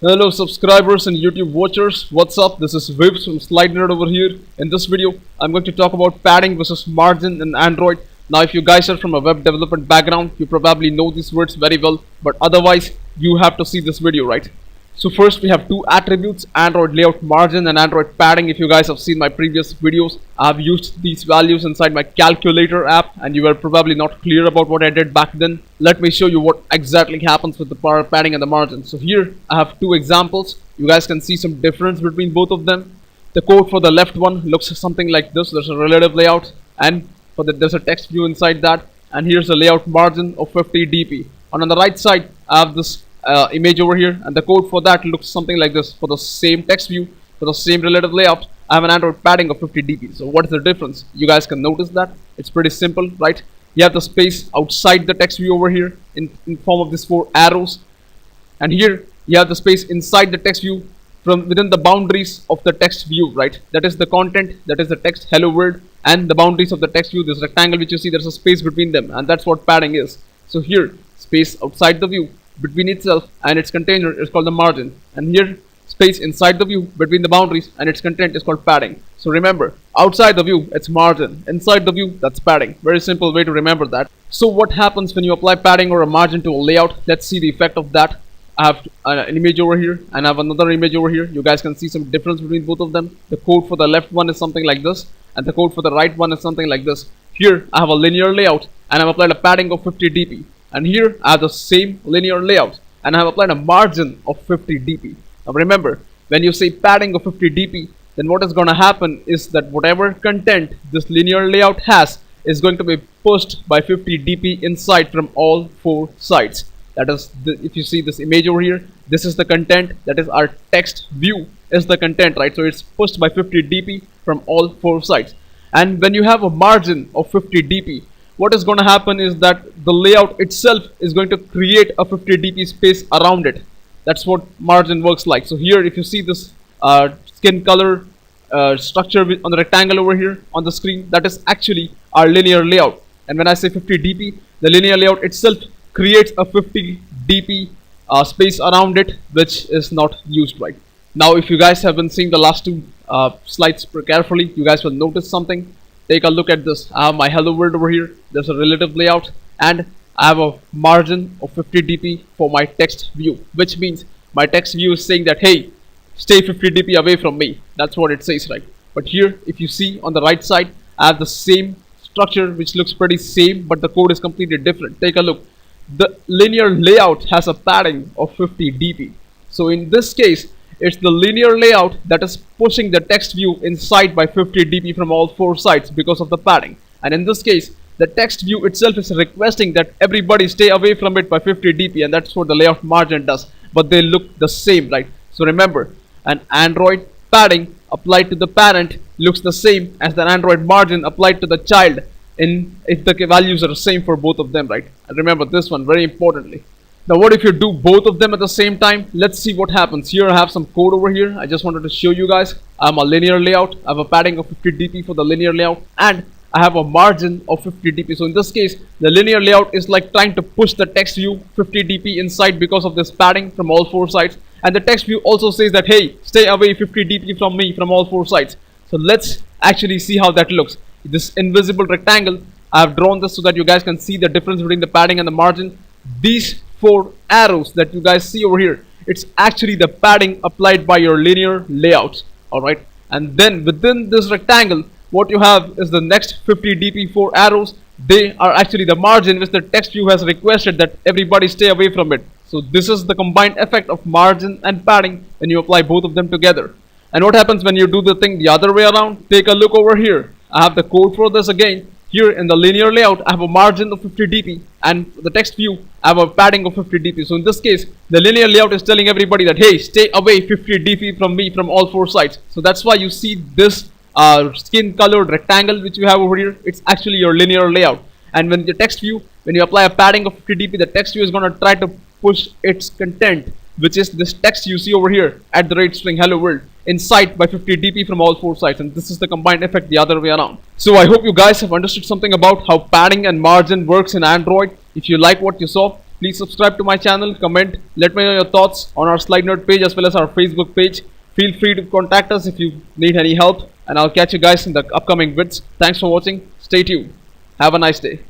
Hello subscribers and YouTube watchers, what's up? This is Vibs from Slide Nerd over here. In this video, I'm going to talk about padding versus margin in Android. Now if you guys are from a web development background, you probably know these words very well, but otherwise, you have to see this video, right? So first we have two attributes, Android layout margin and Android padding. If you guys have seen my previous videos, I've used these values inside my calculator app and you were probably not clear about what I did back then. Let me show you what exactly happens with the power padding and the margin. So here I have two examples. You guys can see some difference between both of them. The code for the left one looks something like this. There's a relative layout and there's a text view inside that, and here's a layout margin of 50 dp. And on the right side I have this image over here, and the code for that looks something like this. For the same text view, for the same relative layout, I have an Android padding of 50 dp. So what is the difference? You guys can notice that it's pretty simple, right? You have the space outside the text view over here in form of these four arrows, and here you have the space inside the text view from within the boundaries of the text view, right? That is the content, that is the text hello world, and the boundaries of the text view, this rectangle which you see, there's a space between them, and that's what padding is. So here, space outside the view between itself and its container is called the margin, and here space inside the view between the boundaries and its content is called padding. So remember, outside the view it's margin, inside the view that's padding. Very simple way to remember that. So what happens when you apply padding or a margin to a layout? Let's see the effect of that. I have an image over here and I have another image over here. You guys can see some difference between both of them. The code for the left one is something like this, and the code for the right one is something like this. Here I have a linear layout and I've applied a padding of 50 dp, and here I have the same linear layout and I have applied a margin of 50 dp. Now remember, when you say padding of 50 dp, then what is going to happen is that whatever content this linear layout has is going to be pushed by 50 dp inside from all four sides. That is, if you see this image over here, this is the content, that is our text view is the content, right? So it's pushed by 50 dp from all four sides. And when you have a margin of 50 dp, what is going to happen is that the layout itself is going to create a 50 dp space around it. That's what margin works like. So here, if you see this skin color structure on the rectangle over here on the screen, that is actually our linear layout. And when I say 50 dp, the linear layout itself creates a 50 dp space around it, which is not used right. Now if you guys have been seeing the last two slides carefully, you guys will notice something. Take a look at this. I have my hello world over here, there's a relative layout, and I have a margin of 50 dp for my text view, which means my text view is saying that, hey, stay 50 dp away from me. That's what it says, right? But here, if you see on the right side, I have the same structure which looks pretty same, but the code is completely different. Take a look. The linear layout has a padding of 50 dp. So in this case, it's the linear layout that is pushing the text view inside by 50 dp from all four sides because of the padding. And in this case, the text view itself is requesting that everybody stay away from it by 50 dp, and that's what the layout margin does. But they look the same, right? So remember, an Android padding applied to the parent looks the same as the Android margin applied to the child, if the values are the same for both of them, right? And remember this one very importantly. Now what if you do both of them at the same time? Let's see what happens. Here I have some code over here. I just wanted to show you guys. I'm a linear layout. I have a padding of 50 dp for the linear layout, and I have a margin of 50 dp. So in this case, the linear layout is like trying to push the text view 50 dp inside because of this padding from all four sides. And the text view also says that, hey, stay away 50 dp from me from all four sides. So let's actually see how that looks. This invisible rectangle, I have drawn this so that you guys can see the difference between the padding and the margin. These four arrows that you guys see over here, it's actually the padding applied by your linear layouts. Alright, and then within this rectangle, what you have is the next 50 dp 4 arrows. They are actually the margin which the text view has requested that everybody stay away from it. So this is the combined effect of margin and padding when you apply both of them together. And what happens when you do the thing the other way around? Take a look over here. I have the code for this again. Here in the linear layout, I have a margin of 50 dp, and the text view, I have a padding of 50 dp. So in this case, the linear layout is telling everybody that, hey, stay away 50 dp from me from all four sides. So that's why you see this skin colored rectangle which you have over here. It's actually your linear layout. And when the text view, when you apply a padding of 50 dp, the text view is going to try to push its content, which is this text you see over here at the rate string hello world, inside by 50 dp from all four sides, and this is the combined effect the other way around. So I hope you guys have understood something about how padding and margin works in Android. If you like what you saw, Please subscribe to my channel, comment, let me know your thoughts on our Slide Nerd page as well as our Facebook page. Feel free to contact us if you need any help, and I'll catch you guys in the upcoming vids. Thanks for watching. Stay tuned. Have a nice day.